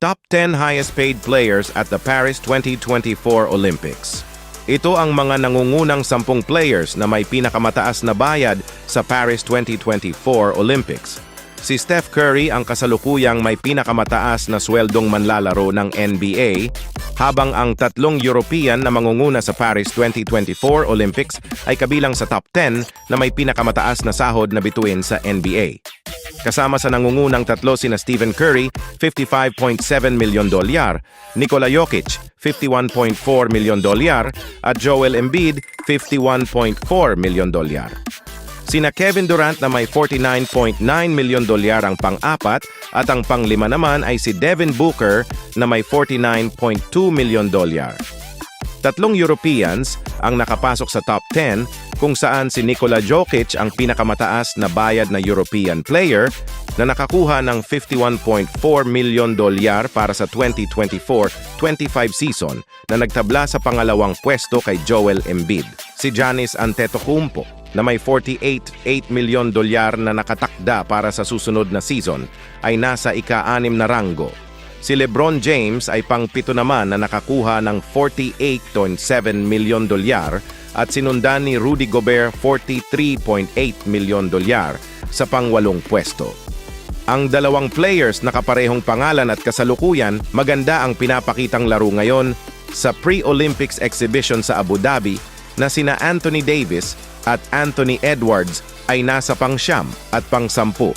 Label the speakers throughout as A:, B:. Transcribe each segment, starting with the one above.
A: Top 10 highest paid players at the Paris 2024 Olympics. Ito ang mga nangungunang 10 players na may pinakamataas na bayad sa Paris 2024 Olympics. Si Steph Curry ang kasalukuyang may pinakamataas na sweldong manlalaro ng NBA, habang ang tatlong European na mangunguna sa Paris 2024 Olympics ay kabilang sa top 10 na may pinakamataas na sahod na bituin sa NBA. Kasama sa nangungunang tatlo sina Stephen Curry, $55.7 milyon, Nikola Jokic, $51.4 milyon, at Joel Embiid, $51.4 milyon. Sina Kevin Durant na may $49.9 milyon ang pang-apat at ang pang-lima naman ay si Devin Booker na may $49.2 milyon. Tatlong Europeans ang nakapasok sa top 10 kung saan si Nikola Jokic ang pinakamataas na bayad na European player na nakakuha ng $51.4 milyon para sa 2024-25 season na nagtabla sa pangalawang pwesto kay Joel Embiid. Si Giannis Antetokounmpo na may $48.8 milyon na nakatakda para sa susunod na season ay nasa ika-6 na ranggo. Si LeBron James ay pang-7 naman na nakakuha ng $48.7 milyon at sinundan ni Rudy Gobert $43.8 milyon sa pang-8 pwesto. Ang dalawang players na kaparehong pangalan at kasalukuyan, maganda ang pinapakitang laro ngayon sa pre-Olympics exhibition sa Abu Dhabi na sina Anthony Davis at Anthony Edwards ay nasa pang-9 at pang-10.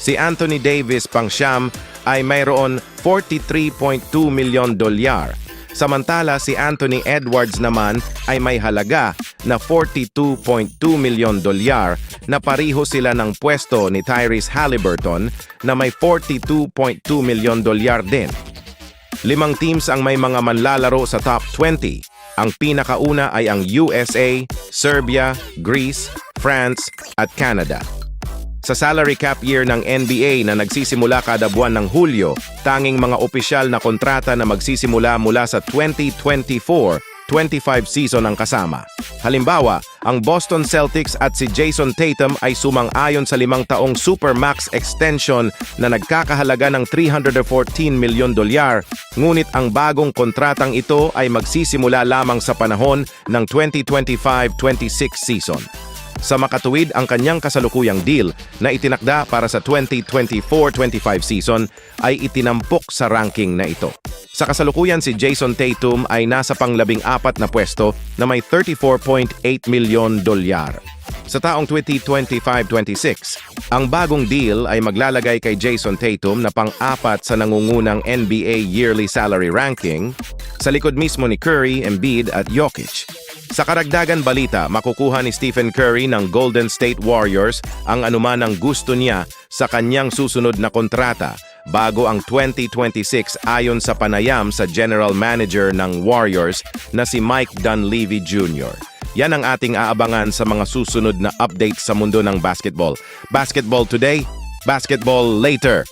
A: Si Anthony Davis pang-9 ay mayroon $43.2 milyon. Samantala si Anthony Edwards naman ay may halaga na $42.2 milyon na pariho sila ng pwesto ni Tyrese Haliburton na may $42.2 milyon din. 5 teams ang may mga manlalaro sa top 20. Ang pinakauna ay ang USA, Serbia, Greece, France at Canada. Sa salary cap year ng NBA na nagsisimula kada buwan ng Hulyo, tanging mga opisyal na kontrata na magsisimula mula sa 2024-25 season ang kasama. Halimbawa, ang Boston Celtics at si Jason Tatum ay sumang-ayon sa 5 taong Supermax extension na nagkakahalaga ng $314 milyon, ngunit ang bagong kontratang ito ay magsisimula lamang sa panahon ng 2025-26 season. Sa makatuwid, ang kanyang kasalukuyang deal na itinakda para sa 2024-25 season ay itinampok sa ranking na ito. Sa kasalukuyan, si Jason Tatum ay nasa pang-14 na pwesto na may $34.8 milyon. Sa taong 2025-26, ang bagong deal ay maglalagay kay Jason Tatum na pang-4 sa nangungunang NBA yearly salary ranking, sa likod mismo ni Curry, Embiid at Jokic. Sa karagdagan balita, makukuha ni Stephen Curry ng Golden State Warriors ang anuman gusto niya sa kanyang susunod na kontrata bago ang 2026 ayon sa panayam sa General Manager ng Warriors na si Mike Dunleavy Jr. Yan ang ating aabangan sa mga susunod na update sa mundo ng basketball. Basketball today, basketball later.